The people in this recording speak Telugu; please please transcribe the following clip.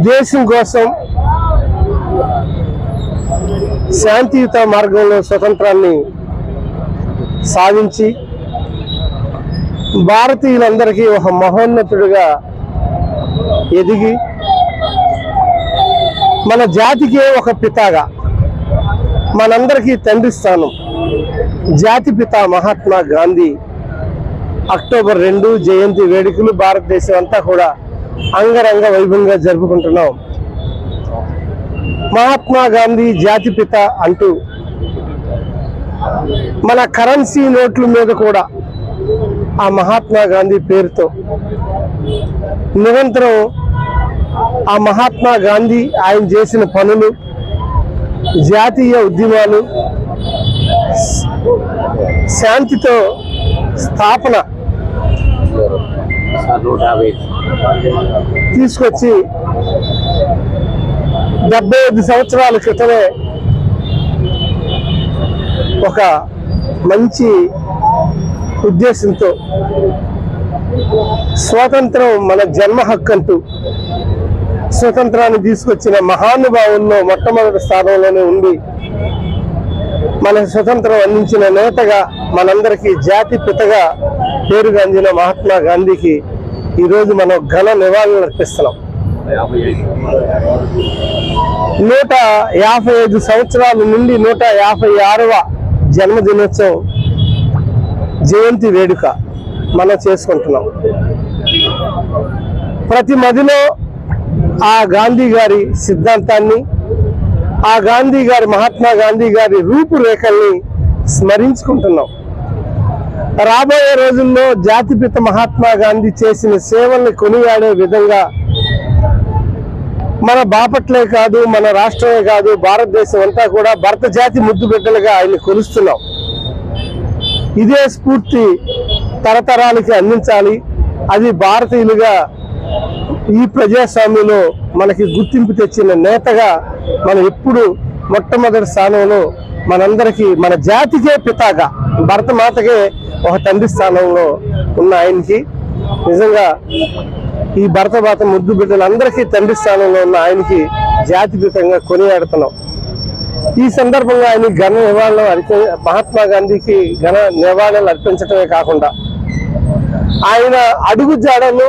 దేశం కోసం శాంతియుత మార్గంలో స్వతంత్రాన్ని సాధించి భారతీయులందరికీ ఒక మహోన్నతుడిగా ఎదిగి మన జాతికే ఒక పితాగా, మనందరికీ తండ్రి స్థానం జాతిపిత మహాత్మా గాంధీ అక్టోబర్ 2 జయంతి వేడుకలు భారతదేశం అంతా కూడా అంగరంగ వైభవంగా జరుపుకుంటున్నాం. మహాత్మా గాంధీ జాతిపిత అంటూ మన కరెన్సీ నోట్ల మీద కూడా ఆ మహాత్మా గాంధీ పేరుతో నిరంతరం ఆ మహాత్మా గాంధీ ఆయన చేసిన పనులు, జాతీయ ఉద్యమాలు, శాంతితో స్థాపన తీసుకొచ్చి 75 సంవత్సరాల క్రితమే ఒక మంచి ఉద్దేశంతో స్వాతంత్రం మన జన్మ హక్కు అంటూ స్వతంత్రాన్ని తీసుకొచ్చిన మహానుభావుల్లో మొట్టమొదటి స్థానంలోనే ఉండి మన స్వతంత్రం అందించిన నేతగా, మనందరికీ జాతి పితగా పేరుగాంచిన మహాత్మా గాంధీకి ఈరోజు మనం ఘన నివాళులు అర్పిస్తున్నాం. 155 సంవత్సరాల నుండి 156వ జన్మదినోత్సవం జయంతి వేడుక మనం చేసుకుంటున్నాం. ప్రతి మదిలో ఆ గాంధీ గారి సిద్ధాంతాన్ని, ఆ గాంధీ గారి మహాత్మా గాంధీ గారి రూపురేఖల్ని స్మరించుకుంటున్నాం. రాబోయే రోజుల్లో జాతిపిత మహాత్మా గాంధీ చేసిన సేవల్ని కొనియాడే విధంగా మన బాపట్లే కాదు, మన రాష్ట్రమే కాదు, భారతదేశం అంతా కూడా భరత జాతి ముద్దు బిడ్డలుగా ఆయన్ని కొలుస్తున్నాం. ఇదే స్ఫూర్తి తరతరాలకి అందించాలి. అది భారతీయులుగా ఈ ప్రజాస్వామ్యంలో మనకి గుర్తింపు తెచ్చిన నేతగా మనం ఎప్పుడు మొట్టమొదటి స్థానంలో, మనందరికీ మన జాతికే పితాగా, భరత మాతకే ఒక తండ్రి స్థానంలో ఉన్న ఆయనకి నిజంగా ఈ భరత మాత ముద్దు బిడ్డలందరికీ తండ్రి స్థానంలో ఉన్న ఆయనకి జాతిపితంగా కొనియాడుతున్నాం. ఈ సందర్భంగా ఆయన ఘన నివాళులు మహాత్మా గాంధీకి ఘన నివాళులు అర్పించడమే కాకుండా ఆయన అడుగు జాడలు